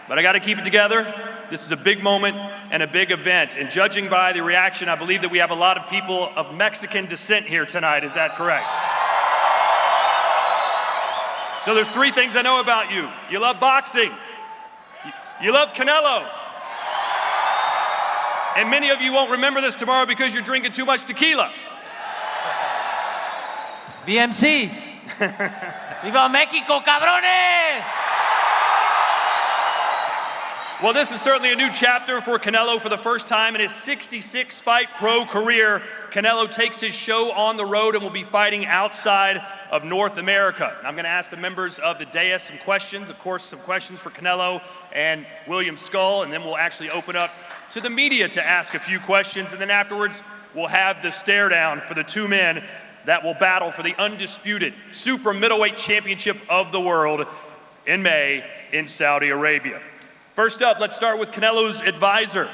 but I got to keep it together. This is a big moment and a big event. And judging by the reaction, I believe that we have a lot of people of Mexican descent here tonight. Is that correct? So there's three things I know about you. You love boxing. You love Canelo. And many of you won't remember this tomorrow because you're drinking too much tequila. BMC. ¡Viva México, cabrones! Well, this is certainly a new chapter for Canelo. For the first time in his 66-fight pro career, Canelo takes his show on the road and will be fighting outside of North America. I'm going to ask the members of the dais some questions, of course, some questions for Canelo and Williams Scull, and then we'll actually open up to the media to ask a few questions, and then afterwards we'll have the stare down for the two men that will battle for the undisputed super middleweight championship of the world in May in Saudi Arabia. First up, let's start with Canelo's advisor,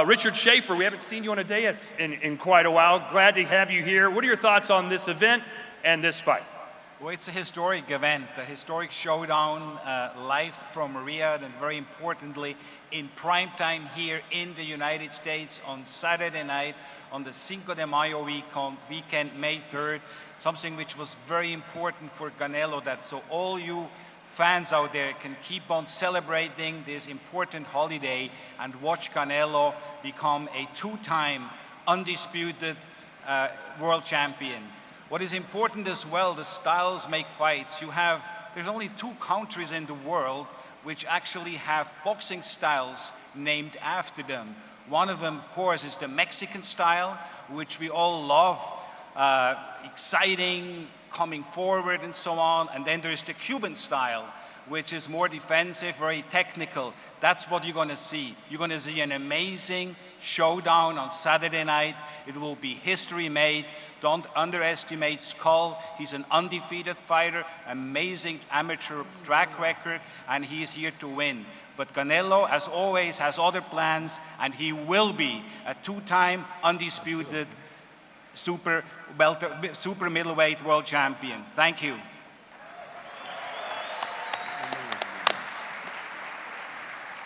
Richard Schaefer. We haven't seen you on a dais in quite a while. Glad to have you here. What are your thoughts on this event and this fight? Well, it's a historic event, a historic showdown, live from Riyadh, and very importantly, in prime time here in the United States on Saturday night on the Cinco de Mayo weekend, May 3rd, something which was very important for Canelo, that so all you fans out there can keep on celebrating this important holiday and watch Canelo become a two-time undisputed world champion. What is important as well, the styles make fights. There's only two countries in the world which actually have boxing styles named after them. One of them, of course, is the Mexican style, which we all love, exciting, coming forward and so on. And then there's the Cuban style, which is more defensive, very technical. That's what you're going to see. You're going to see an amazing showdown on Saturday night. It will be history made. Don't underestimate Scull. He's an undefeated fighter, amazing amateur track record, and he's here to win. But Canelo, as always, has other plans, and he will be a two-time undisputed super middleweight world champion. Thank you.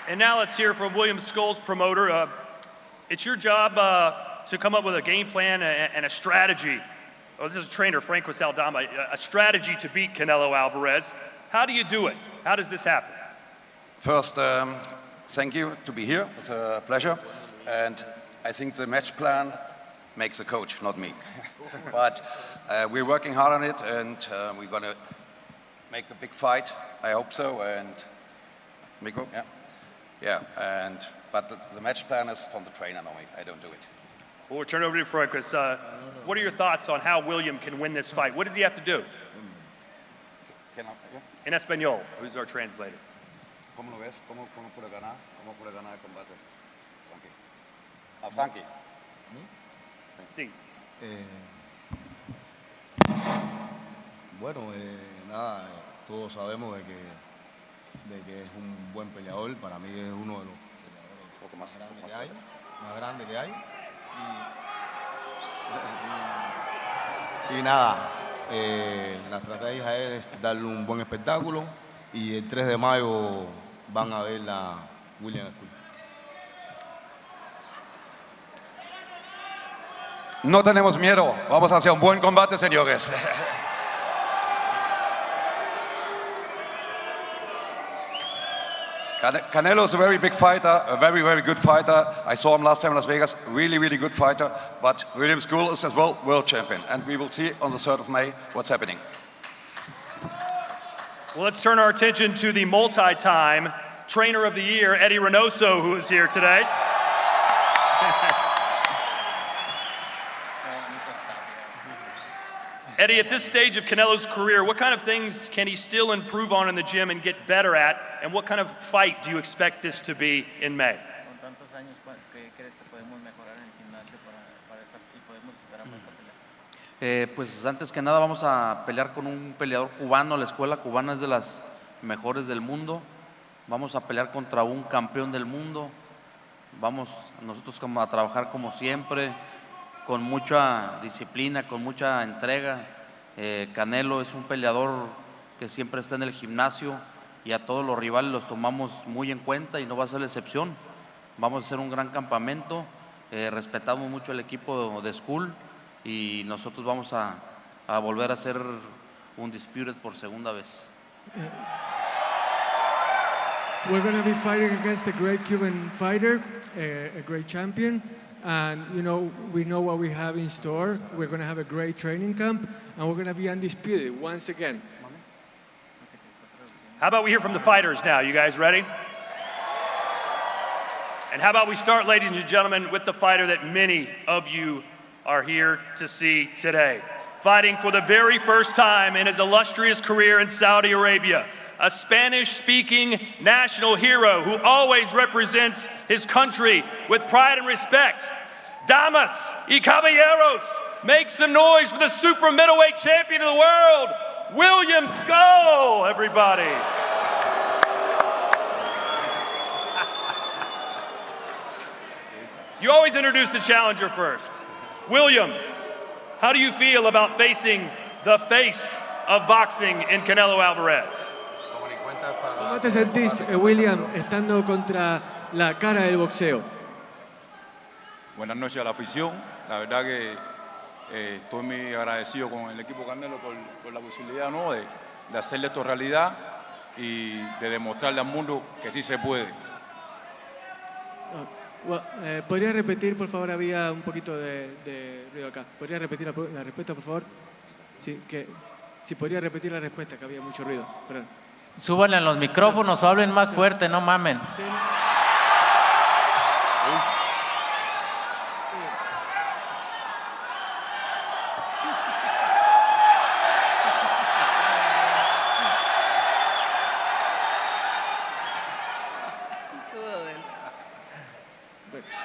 And now let's hear from Williams Scull's promoter. It's your job to come up with a game plan and a strategy. Oh, this is trainer Franco Saldama, a strategy to beat Canelo Álvarez. How do you do it? How does this happen? First, thank you to be here. It's a pleasure. And I think the match plan makes a coach, not me. But we're working hard on it, and we're going to make a big fight. I hope so. And Miko, yeah. Yeah, but the match plan is from the trainer, normally. I don't do it. Well, we'll turn over to Franco. What are your thoughts on how William can win this fight? What does he have to do? In Espanol, who's our translator? ¿Cómo lo ves? ¿Cómo puede ganar? ¿Cómo puede ganar el combate? Frankie. Sí. Bueno, nada, todos sabemos de que es un buen peleador. Para mí es uno de los peleadores más grandes que hay. Y nada, la estrategia es darle un buen espectáculo, y el 3 de mayo van a ver la Williams Scull. No tenemos miedo, vamos hacia un buen combate, señores. Canelo is a very big fighter, a very, very good fighter. I saw him last time in Las Vegas, really, really good fighter. But Williams Scull is as well world champion. And we will see on the 3rd of May what's happening. Well, let's turn our attention to the multi-time trainer of the year, Eddie Reynoso, who is here today. Eddie, at this stage of Canelo's career, what kind of things can he still improve on in the gym and get better at? And what kind of fight do you expect this to be in May? Pues antes que nada vamos a pelear con un peleador cubano. La escuela cubana es de las mejores del mundo. Vamos a pelear contra un campeón del mundo. Vamos nosotros a trabajar como siempre, con mucha disciplina, con mucha entrega. Canelo es un peleador que siempre está en el gimnasio, y a todos los rivales los tomamos muy en cuenta y no va a ser la excepción. Vamos a hacer un gran campamento, respetamos mucho el equipo de Scull y nosotros vamos a volver a ser undisputed por segunda vez. We're going to be fighting against a great Cuban fighter, a great champion, and we know what we have in store. We're going to have a great training camp, and we're going to be undisputed once again. How about we hear from the fighters now? You guys ready? And how about we start, ladies and gentlemen, with the fighter that many of you are here to see today. Fighting for the very first time in his illustrious career in Saudi Arabia, a Spanish-speaking national hero who always represents his country with pride and respect. Damas y caballeros, make some noise for the super middleweight champion of the world, Williams Scull, everybody. You always introduce the challenger first. William, how do you feel about facing the face of boxing in Canelo Álvarez? ¿Cómo te sentís, William, estando contra la cara del boxeo? Buenas noches a la afición. La verdad que estoy muy agradecido con el equipo Canelo por la posibilidad, ¿no?, de hacerle esto realidad y de demostrarle al mundo que sí se puede. ¿Podría repetir, por favor? Había un poquito de ruido acá. ¿Podría repetir la respuesta, por favor? Sí, podría repetir la respuesta, que había mucho ruido. Perdón. Súbanle los micrófonos o hablen más fuerte, no mamen. Sí.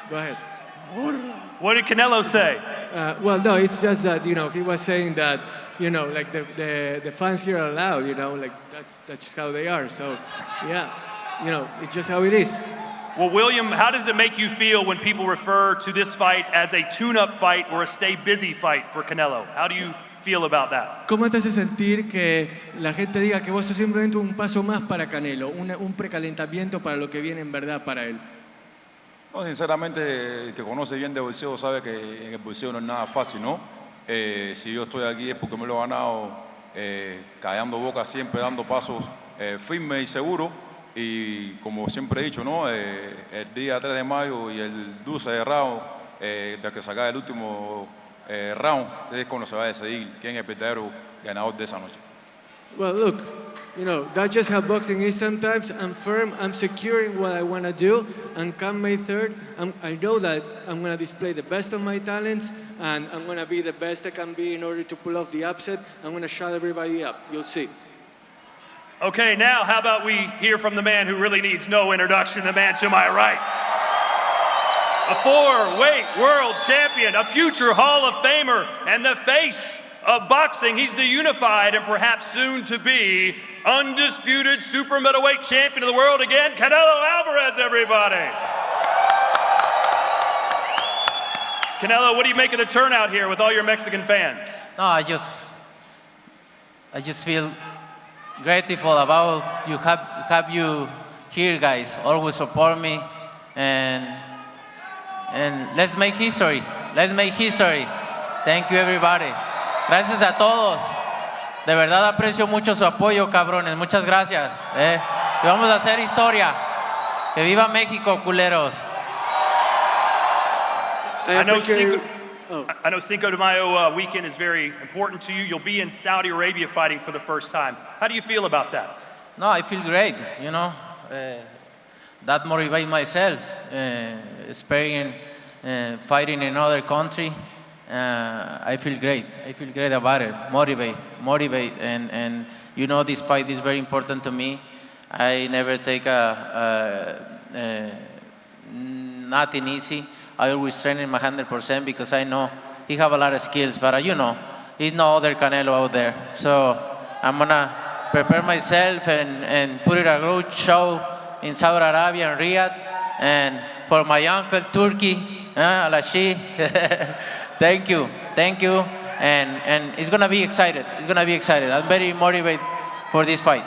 Go ahead. What did Canelo say? Well, no, it's just that, he was saying that, like the fans here are loud, like that's just how they are. So, yeah, it's just how it is. Well, William, how does it make you feel when people refer to this fight as a tune-up fight or a stay busy fight for Canelo? How do you feel about that? ¿Cómo te hace sentir que la gente diga que vos sos simplemente un paso más para Canelo, un precalentamiento para lo que viene en verdad para él? No, sinceramente, el que conoce bien de boxeo sabe que en el boxeo no es nada fácil, ¿no? Si yo estoy aquí es porque me lo he ganado callando boca, siempre dando pasos firmes y seguros. Y como siempre he dicho, ¿no?, el día 3 de mayo y el 12 de round, de que saca el último round, es cuando se va a decidir quién es el verdadero ganador de esa noche. Well, look, that's just how boxing is sometimes. I'm firm, I'm securing what I want to do, and come May 3rd, I know that I'm going to display the best of my talents, and I'm going to be the best I can be in order to pull off the upset. I'm going to shut everybody up. You'll see. Okay, now how about we hear from the man who really needs no introduction, the man to my right. A 4-weight world champion, a future Hall of Famer, and the face of boxing. He's the unified and perhaps soon to be undisputed super middleweight champion of the world again, Canelo Álvarez, everybody. Canelo, what do you make of the turnout here with all your Mexican fans? No, I just feel grateful about you have you here, guys. Always support me, and let's make history. Let's make history. Thank you, everybody. Gracias a todos. De verdad aprecio mucho su apoyo, cabrones. Muchas gracias. Y vamos a hacer historia. Que viva México, culeros. I know Cinco de Mayo weekend is very important to you. You'll be in Saudi Arabia fighting for the first time. How do you feel about that? No, I feel great, that motivates myself, sparing, fighting in another country. I feel great. I feel great about it. Motivate, and this fight is very important to me. I never take nothing easy. I always train in my 100% because I know he have a lot of skills, but he's no other Canelo out there. So I'm gonna prepare myself and put it a good show in Saudi Arabia and Riyadh, and for my uncle Turkey, Alashi. Thank you, and it's gonna be excited. I'm very motivated for this fight.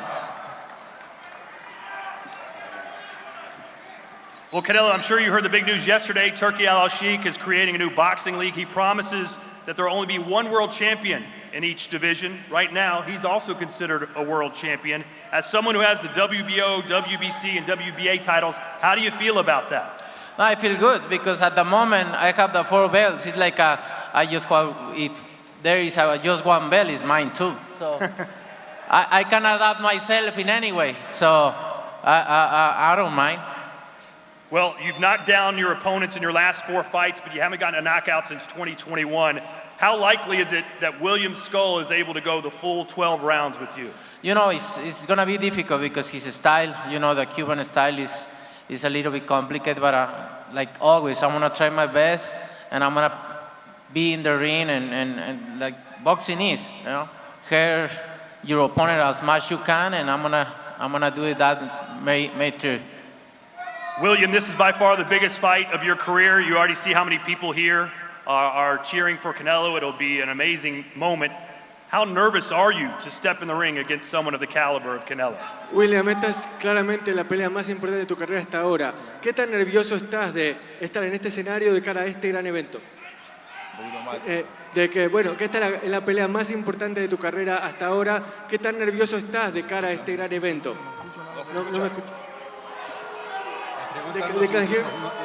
Well, Canelo, I'm sure you heard the big news yesterday. Turki Al-Sheikh is creating a new boxing league. He promises that there will only be one world champion in each division. Right now, he's also considered a world champion. As someone who has the WBO, WBC, and WBA titles, how do you feel about that? No, I feel good because at the moment I have the 4 belts. It's like I just want, if there is just one belt, it's mine too. So I can adapt myself in any way. So I don't mind. Well, you've knocked down your opponents in your last 4 fights, but you haven't gotten a knockout since 2021. How likely is it that Williams Scull is able to go the full 12 rounds with you? You know, it's going to be difficult because his style, you know, the Cuban style is a little bit complicated, but like always, I'm going to try my best, and I'm going to be in the ring and like boxing is, you know, hurt your opponent as much as you can, and I'm gonna do it that made through. William, this is by far the biggest fight of your career. You already see how many people here are cheering for Canelo. It'll be an amazing moment. How nervous are you to step in the ring against someone of the caliber of Canelo? William, esta es claramente la pelea más importante de tu carrera hasta ahora. ¿Qué tan nervioso estás de estar en este escenario de cara a este gran evento? De que, bueno, que esta es la pelea más importante de tu carrera hasta ahora. ¿Qué tan nervioso estás de cara a este gran evento? No me escucho.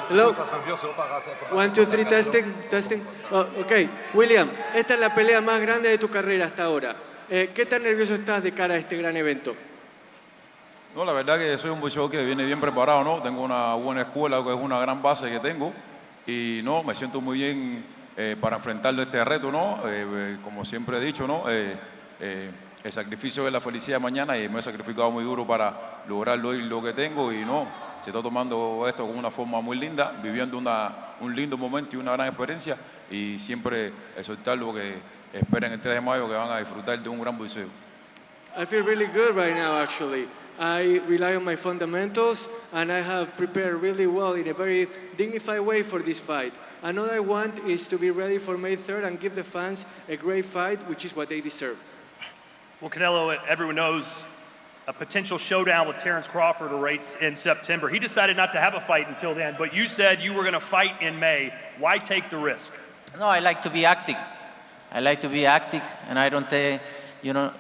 Hello? 1, 2, 3, testing. Oh, ok, William, esta es la pelea más grande de tu carrera hasta ahora. ¿Qué tan nervioso estás de cara a este gran evento? No, la verdad que soy un boxeador que viene bien preparado, ¿no? Tengo una buena escuela, que es una gran base que tengo. Y no, me siento muy bien para enfrentar este reto, ¿no? Como siempre he dicho, ¿no? El sacrificio es la felicidad de mañana y me he sacrificado muy duro para lograr lo que tengo y no, se está tomando esto con una forma muy linda, viviendo un lindo momento y una gran experiencia y siempre exhortar lo que esperen el 3 de mayo que van a disfrutar de un gran boxeo. I feel really good right now, actually. I rely on my fundamentals and I have prepared really well in a very dignified way for this fight. And all I want is to be ready for May 3rd and give the fans a great fight, which is what they deserve. Well, Canelo, everyone knows a potential showdown with Terrence Crawford awaits in September. He decided not to have a fight until then, but you said you were going to fight in May. Why take the risk? No, I like to be active. I like to be active, and I don't take, we don't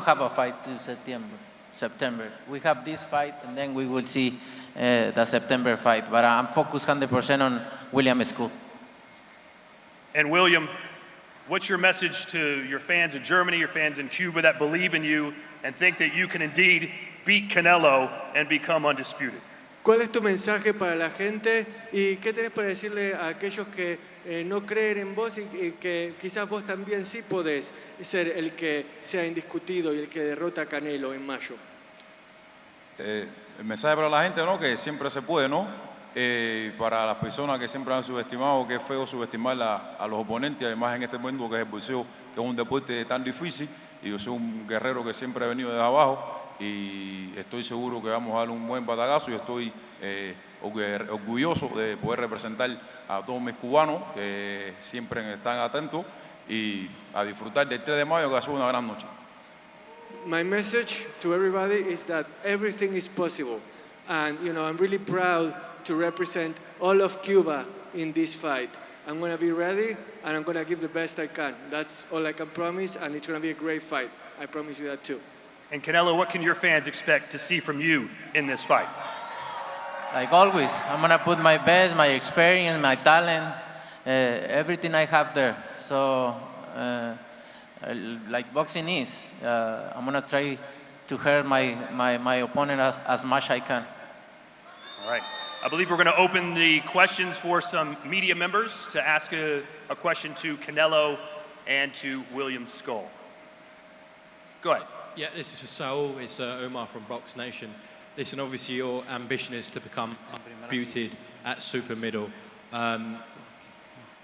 have a fight till September. We have this fight, and then we will see the September fight. But I'm focused 100% on Williams Scull. And William, what's your message to your fans in Germany, your fans in Cuba that believe in you and think that you can indeed beat Canelo and become undisputed? ¿Cuál es tu mensaje para la gente y qué tenés para decirle a aquellos que no creen en vos y que quizás vos también sí podés ser el que sea indiscutido y el que derrota a Canelo en mayo? El mensaje para la gente, ¿no? Que siempre se puede, ¿no? Para las personas que siempre han subestimado, que es feo subestimar a los oponentes, además en este mundo que es el boxeo, que es un deporte tan difícil, y yo soy un guerrero que siempre he venido desde abajo y estoy seguro que vamos a dar un buen batagazo y estoy orgulloso de poder representar a todos mis cubanos que siempre están atentos y a disfrutar del 3 de mayo que va a ser una gran noche. My message to everybody is that everything is possible, and I'm really proud to represent all of Cuba in this fight. I'm going to be ready and I'm going to give the best I can. That's all I can promise, and it's going to be a great fight. I promise you that too. And Canelo, what can your fans expect to see from you in this fight? Like always, I'm going to put my best, my experience, my talent, everything I have there. So, like boxing is, I'm going to try to hurt my opponent as much as I can. All right. I believe we're going to open the questions for some media members to ask a question to Canelo and to Williams Scull. Go ahead. Yeah, this is for Saul. It's Omar from Box Nation. Listen, obviously your ambition is to become undisputed at super middle.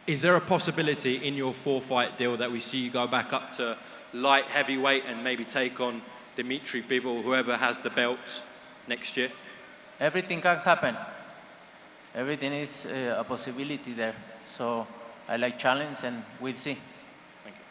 Is there a possibility in your 4-fight deal that we see you go back up to light heavyweight and maybe take on Dimitri Bivol, whoever has the belt next year? Everything can happen. Everything is a possibility there. So I like challenge and we'll see. Thank you.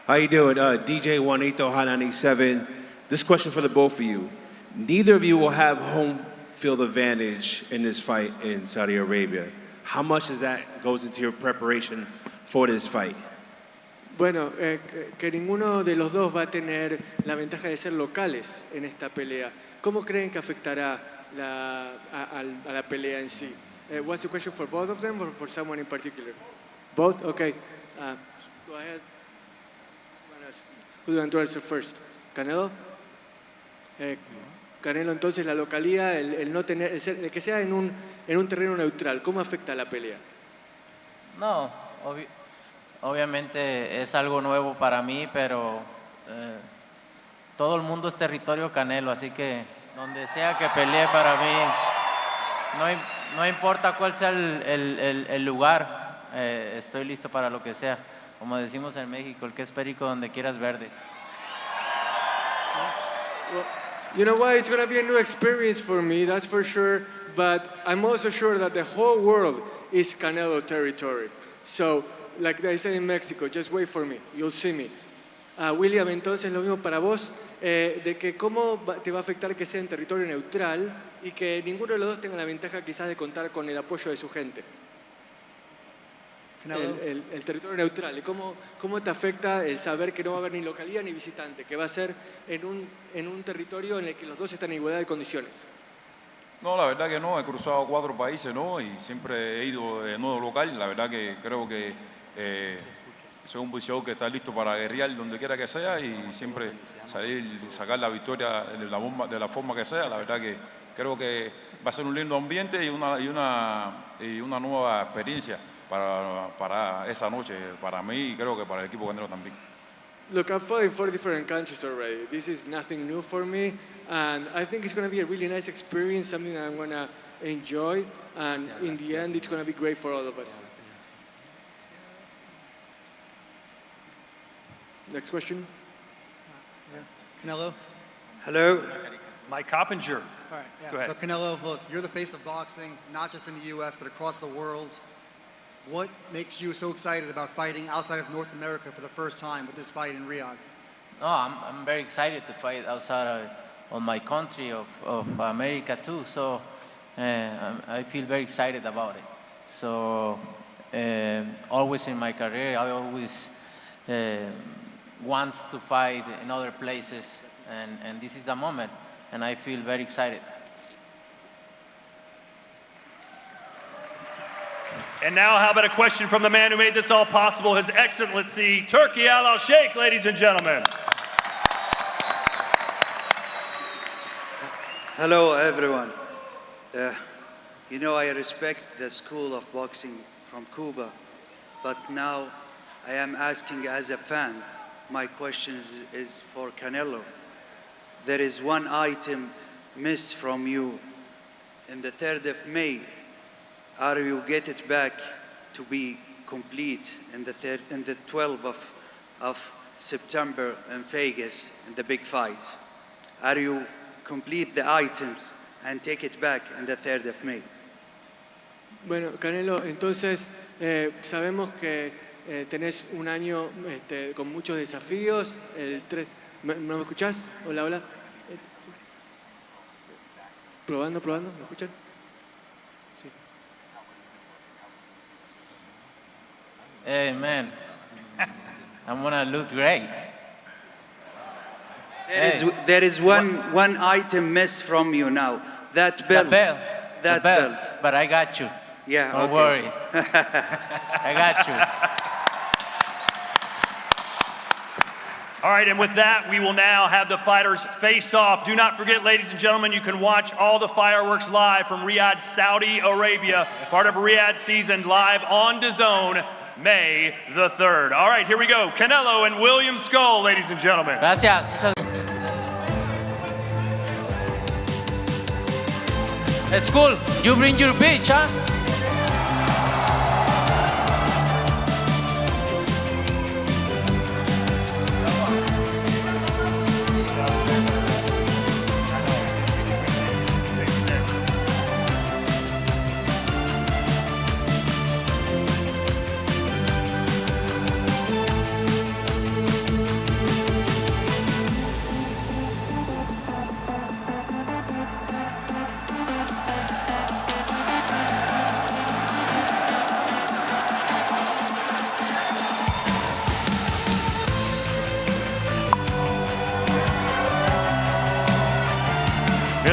How you doing? DJ Juanito, Hot 97. This question for the both of you. Neither of you will have home field advantage in this fight in Saudi Arabia. How much does that goes into your preparation for this fight? Bueno, que ninguno de los dos va a tener la ventaja de ser locales en esta pelea. ¿Cómo creen que afectará a la pelea en sí? What's the question for both of them or for someone in particular? Both? Okay. Go ahead. Who do you want to answer first? Canelo? Canelo, entonces la localidad, el no tener, el que sea en un terreno neutral, ¿cómo afecta a la pelea? No, obviamente es algo nuevo para mí, pero todo el mundo es territorio Canelo, así que donde sea que pelee para mí, no importa cuál sea el lugar, estoy listo para lo que sea. Como decimos en México, el que es perico donde quieras verde. Well, you know what? It's going to be a new experience for me, that's for sure. But I'm also sure that the whole world is Canelo territory. So, like I said in Mexico, just wait for me. You'll see me. William, entonces lo mismo para vos, de que cómo te va a afectar que sea en territorio neutral y que ninguno de los dos tenga la ventaja quizás de contar con el apoyo de su gente. El territorio neutral, y cómo te afecta el saber que no va a haber ni localidad ni visitante, que va a ser en un territorio en el que los dos están en igualdad de condiciones. No, la verdad que no, he cruzado 4 países, ¿no? Y siempre he ido de nuevo local. La verdad que creo que soy un boxeador que está listo para guerrear donde quiera que sea y siempre sacar la victoria de la forma que sea. La verdad que creo que va a ser un lindo ambiente y una nueva experiencia para esa noche, para mí y creo que para el equipo Canelo también. Look, I've fought in 4 different countries already. This is nothing new for me, and I think it's going to be a really nice experience, something that I'm going to enjoy, and in the end, it's going to be great for all of us. Next question. Canelo? Hello. Mike Coppinger. All right, yeah. Go ahead. So Canelo, look, you're the face of boxing, not just in the U.S., but across the world. What makes you so excited about fighting outside of North America for the first time with this fight in Riyadh? No, I'm very excited to fight outside of my country, of America too. So I feel very excited about it. So always in my career, I always want to fight in other places, and this is the moment, and I feel very excited. And now, how about a question from the man who made this all possible, His Excellency Turki Al Sheikh, ladies and gentlemen. Hello, everyone. You know, I respect the school of boxing from Cuba, but now I am asking as a fan. My question is for Canelo. There is one item missed from you in the 3rd of May. Are you get it back to be complete in the 12th of September in Vegas in the big fight? Are you complete the items and take it back in the 3rd of May? Bueno, Canelo, entonces sabemos que tenés un año con muchos desafíos. ¿No me escuchás? Hola, hola. Probando, ¿me escuchan? Sí. Hey man, I'm gonna look great. There is one item missed from you now. That belt. The belt. But I got you. Yeah. Don't worry. I got you. All right, and with that, we will now have the fighters face off. Do not forget, ladies and gentlemen, you can watch all the fireworks live from Riyadh, Saudi Arabia, part of Riyadh season, live on DAZN, May the 3rd. All right, here we go. Canelo and Williams Scull, ladies and gentlemen. Gracias. Scull, you bring your bitch, huh?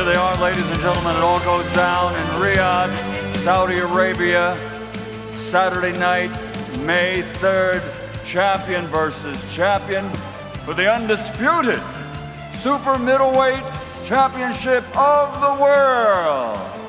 Here they are, ladies and gentlemen. It all goes down in Riyadh, Saudi Arabia, Saturday night, May 3rd. Champion versus champion for the undisputed super middleweight championship of the world.